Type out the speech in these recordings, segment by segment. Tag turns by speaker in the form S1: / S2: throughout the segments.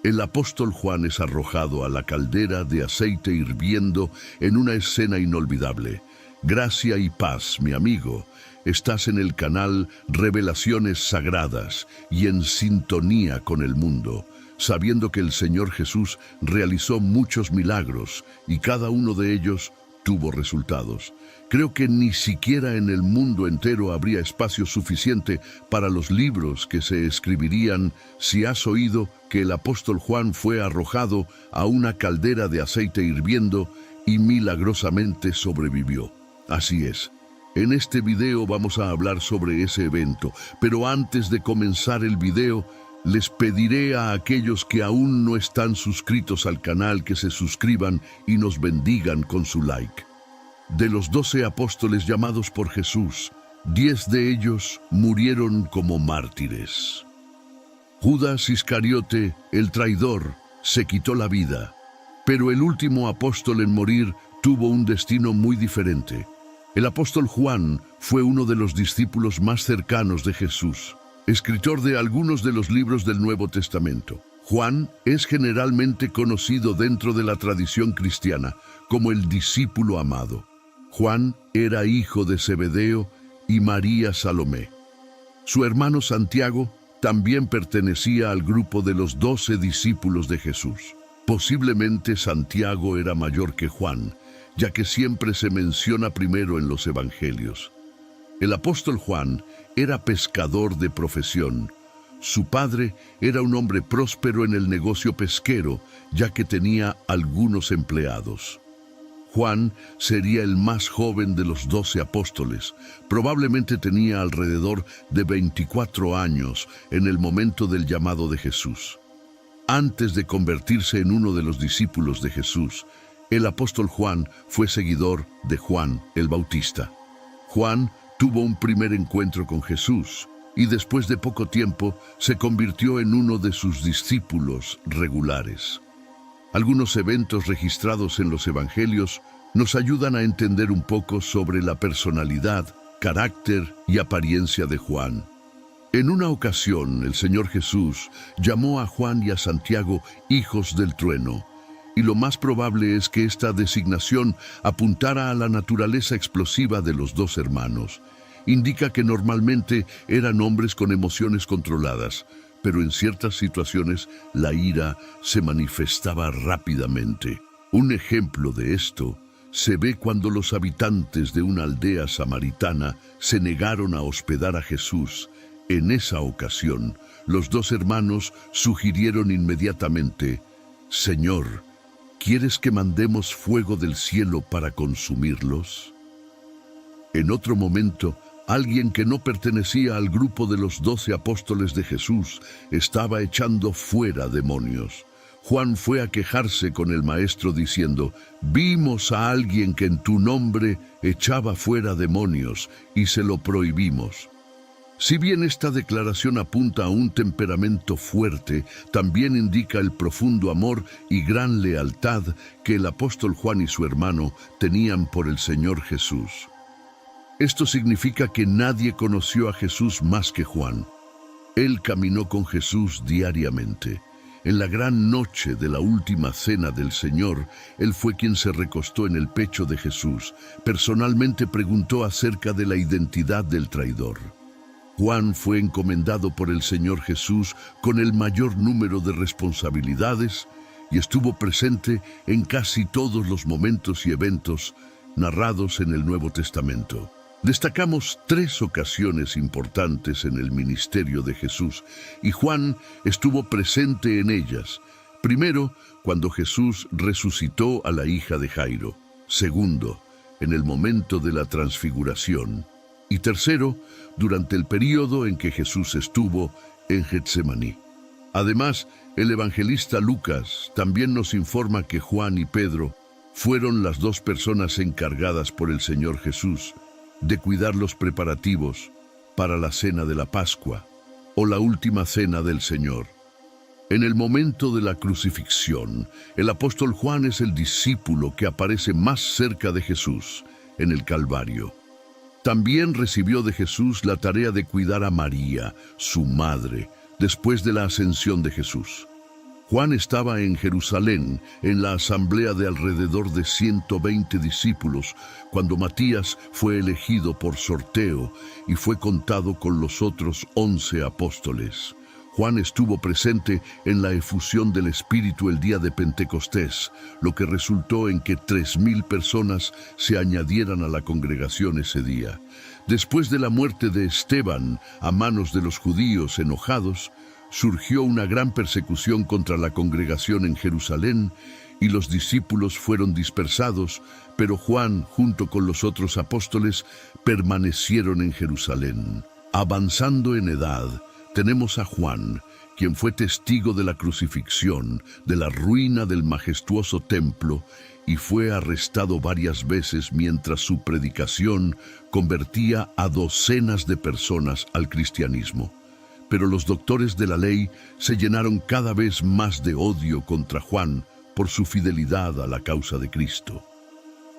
S1: El apóstol Juan es arrojado a la caldera de aceite hirviendo en una escena inolvidable. Gracia y paz, mi amigo. Estás en el canal Revelaciones Sagradas y en sintonía con el mundo, sabiendo que el Señor Jesús realizó muchos milagros y cada uno de ellos tuvo resultados. Creo que ni siquiera en el mundo entero habría espacio suficiente para los libros que se escribirían si has oído que el apóstol Juan fue arrojado a una caldera de aceite hirviendo y milagrosamente sobrevivió. Así es. En este video vamos a hablar sobre ese evento, pero antes de comenzar el video, les pediré a aquellos que aún no están suscritos al canal que se suscriban y nos bendigan con su like. De los 12 apóstoles llamados por Jesús, 10 de ellos murieron como mártires. Judas Iscariote, el traidor, se quitó la vida, pero el último apóstol en morir tuvo un destino muy diferente. El apóstol Juan fue uno de los discípulos más cercanos de Jesús, escritor de algunos de los libros del Nuevo Testamento. Juan es generalmente conocido dentro de la tradición cristiana como el discípulo amado. Juan era hijo de Zebedeo y María Salomé. Su hermano Santiago también pertenecía al grupo de los 12 discípulos de Jesús. Posiblemente Santiago era mayor que Juan, ya que siempre se menciona primero en los evangelios. El apóstol Juan era pescador de profesión. Su padre era un hombre próspero en el negocio pesquero, ya que tenía algunos empleados. Juan sería el más joven de los 12 apóstoles. Probablemente tenía alrededor de 24 años en el momento del llamado de Jesús. Antes de convertirse en uno de los discípulos de Jesús, el apóstol Juan fue seguidor de Juan el Bautista. Juan tuvo un primer encuentro con Jesús y después de poco tiempo se convirtió en uno de sus discípulos regulares. Algunos eventos registrados en los evangelios nos ayudan a entender un poco sobre la personalidad, carácter y apariencia de Juan. En una ocasión, el Señor Jesús llamó a Juan y a Santiago hijos del trueno, y lo más probable es que esta designación apuntara a la naturaleza explosiva de los dos hermanos. Indica que normalmente eran hombres con emociones controladas, pero en ciertas situaciones la ira se manifestaba rápidamente. Un ejemplo de esto se ve cuando los habitantes de una aldea samaritana se negaron a hospedar a Jesús. En esa ocasión, los dos hermanos sugirieron inmediatamente: «Señor, ¿quieres que mandemos fuego del cielo para consumirlos?». En otro momento, alguien que no pertenecía al grupo de los 12 apóstoles de Jesús estaba echando fuera demonios. Juan fue a quejarse con el maestro diciendo: «Vimos a alguien que en tu nombre echaba fuera demonios y se lo prohibimos». Si bien esta declaración apunta a un temperamento fuerte, también indica el profundo amor y gran lealtad que el apóstol Juan y su hermano tenían por el Señor Jesús. Esto significa que nadie conoció a Jesús más que Juan. Él caminó con Jesús diariamente. En la gran noche de la última cena del Señor, él fue quien se recostó en el pecho de Jesús. Personalmente preguntó acerca de la identidad del traidor. Juan fue encomendado por el Señor Jesús con el mayor número de responsabilidades y estuvo presente en casi todos los momentos y eventos narrados en el Nuevo Testamento. Destacamos 3 ocasiones importantes en el ministerio de Jesús, y Juan estuvo presente en ellas. Primero, cuando Jesús resucitó a la hija de Jairo. Segundo, en el momento de la transfiguración. Y tercero, durante el período en que Jesús estuvo en Getsemaní. Además, el evangelista Lucas también nos informa que Juan y Pedro fueron las 2 personas encargadas por el Señor Jesús de cuidar los preparativos para la cena de la Pascua o la última cena del Señor. En el momento de la crucifixión, el apóstol Juan es el discípulo que aparece más cerca de Jesús en el Calvario. También recibió de Jesús la tarea de cuidar a María, su madre, después de la ascensión de Jesús. Juan estaba en Jerusalén, en la asamblea de alrededor de 120 discípulos, cuando Matías fue elegido por sorteo y fue contado con los otros 11 apóstoles. Juan estuvo presente en la efusión del Espíritu el día de Pentecostés, lo que resultó en que 3.000 personas se añadieran a la congregación ese día. Después de la muerte de Esteban a manos de los judíos enojados, surgió una gran persecución contra la congregación en Jerusalén y los discípulos fueron dispersados, pero Juan, junto con los otros apóstoles, permanecieron en Jerusalén. Avanzando en edad, tenemos a Juan, quien fue testigo de la crucifixión, de la ruina del majestuoso templo, y fue arrestado varias veces mientras su predicación convertía a docenas de personas al cristianismo. Pero los doctores de la ley se llenaron cada vez más de odio contra Juan por su fidelidad a la causa de Cristo.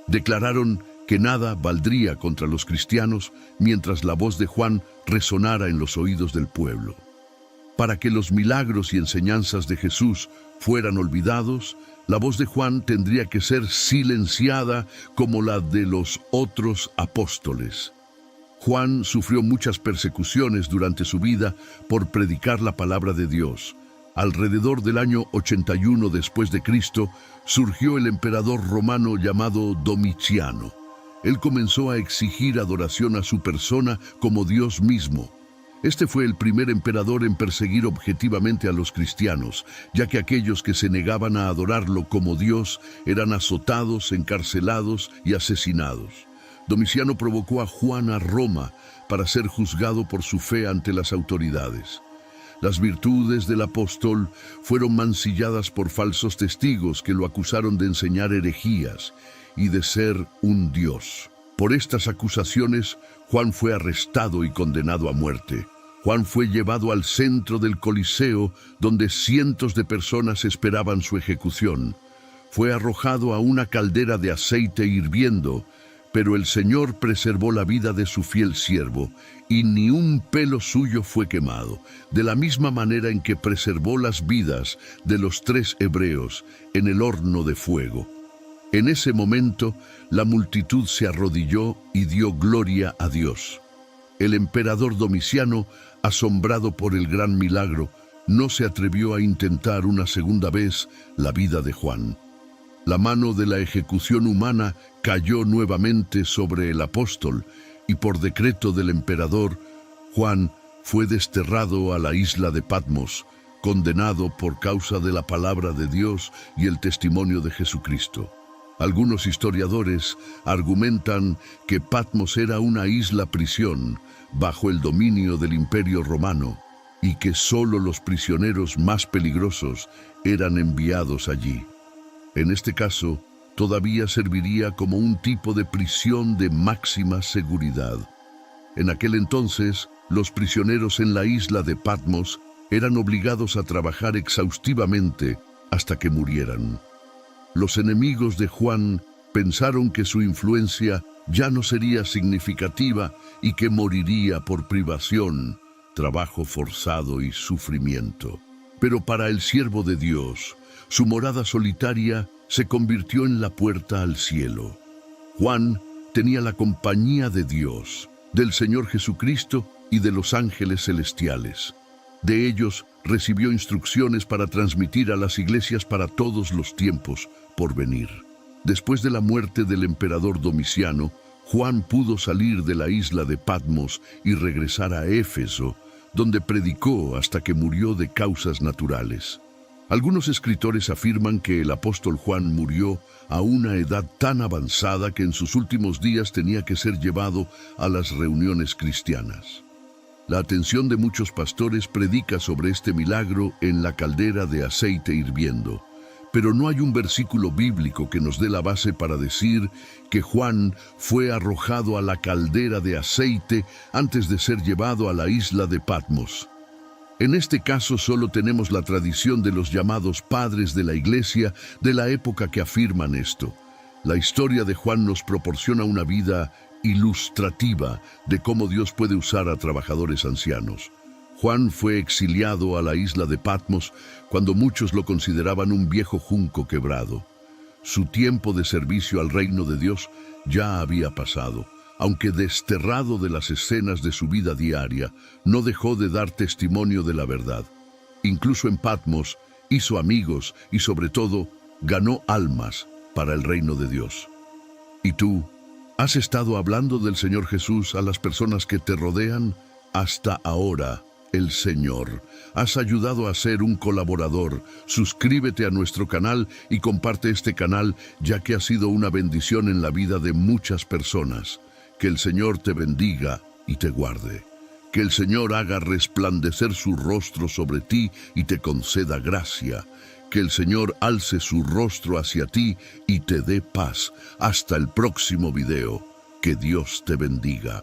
S1: Declararon que nada valdría contra los cristianos mientras la voz de Juan resonara en los oídos del pueblo. Para que los milagros y enseñanzas de Jesús fueran olvidados, la voz de Juan tendría que ser silenciada como la de los otros apóstoles. Juan sufrió muchas persecuciones durante su vida por predicar la palabra de Dios. Alrededor del año 81 después de Cristo, surgió el emperador romano llamado Domiciano. Él comenzó a exigir adoración a su persona como Dios mismo. Este fue el primer emperador en perseguir objetivamente a los cristianos, ya que aquellos que se negaban a adorarlo como Dios eran azotados, encarcelados y asesinados. Domiciano provocó a Juan a Roma para ser juzgado por su fe ante las autoridades. Las virtudes del apóstol fueron mancilladas por falsos testigos que lo acusaron de enseñar herejías y de ser un dios. Por estas acusaciones, Juan fue arrestado y condenado a muerte. Juan fue llevado al centro del Coliseo, donde cientos de personas esperaban su ejecución. Fue arrojado a una caldera de aceite hirviendo, pero el Señor preservó la vida de su fiel siervo, y ni un pelo suyo fue quemado, de la misma manera en que preservó las vidas de los 3 hebreos en el horno de fuego. En ese momento, la multitud se arrodilló y dio gloria a Dios. El emperador Domiciano, asombrado por el gran milagro, no se atrevió a intentar una segunda vez la vida de Juan. La mano de la ejecución humana cayó nuevamente sobre el apóstol y por decreto del emperador, Juan fue desterrado a la isla de Patmos, condenado por causa de la palabra de Dios y el testimonio de Jesucristo. Algunos historiadores argumentan que Patmos era una isla prisión bajo el dominio del Imperio Romano y que solo los prisioneros más peligrosos eran enviados allí. En este caso, todavía serviría como un tipo de prisión de máxima seguridad. En aquel entonces, los prisioneros en la isla de Patmos eran obligados a trabajar exhaustivamente hasta que murieran. Los enemigos de Juan pensaron que su influencia ya no sería significativa y que moriría por privación, trabajo forzado y sufrimiento. Pero para el siervo de Dios, su morada solitaria se convirtió en la puerta al cielo. Juan tenía la compañía de Dios, del Señor Jesucristo y de los ángeles celestiales. De ellos recibió instrucciones para transmitir a las iglesias para todos los tiempos por venir. Después de la muerte del emperador Domiciano, Juan pudo salir de la isla de Patmos y regresar a Éfeso, donde predicó hasta que murió de causas naturales. Algunos escritores afirman que el apóstol Juan murió a una edad tan avanzada que en sus últimos días tenía que ser llevado a las reuniones cristianas. La atención de muchos pastores predica sobre este milagro en la caldera de aceite hirviendo, pero no hay un versículo bíblico que nos dé la base para decir que Juan fue arrojado a la caldera de aceite antes de ser llevado a la isla de Patmos. En este caso solo tenemos la tradición de los llamados padres de la iglesia de la época que afirman esto. La historia de Juan nos proporciona una vida ilustrativa de cómo Dios puede usar a trabajadores ancianos. Juan fue exiliado a la isla de Patmos cuando muchos lo consideraban un viejo junco quebrado. Su tiempo de servicio al reino de Dios ya había pasado. Aunque desterrado de las escenas de su vida diaria, no dejó de dar testimonio de la verdad. Incluso en Patmos hizo amigos y sobre todo ganó almas para el reino de Dios. ¿Y tú? ¿Has estado hablando del Señor Jesús a las personas que te rodean? Hasta ahora, el Señor. Has ayudado a ser un colaborador. Suscríbete a nuestro canal y comparte este canal, ya que ha sido una bendición en la vida de muchas personas. Que el Señor te bendiga y te guarde. Que el Señor haga resplandecer su rostro sobre ti y te conceda gracia. Que el Señor alce su rostro hacia ti y te dé paz. Hasta el próximo video. Que Dios te bendiga.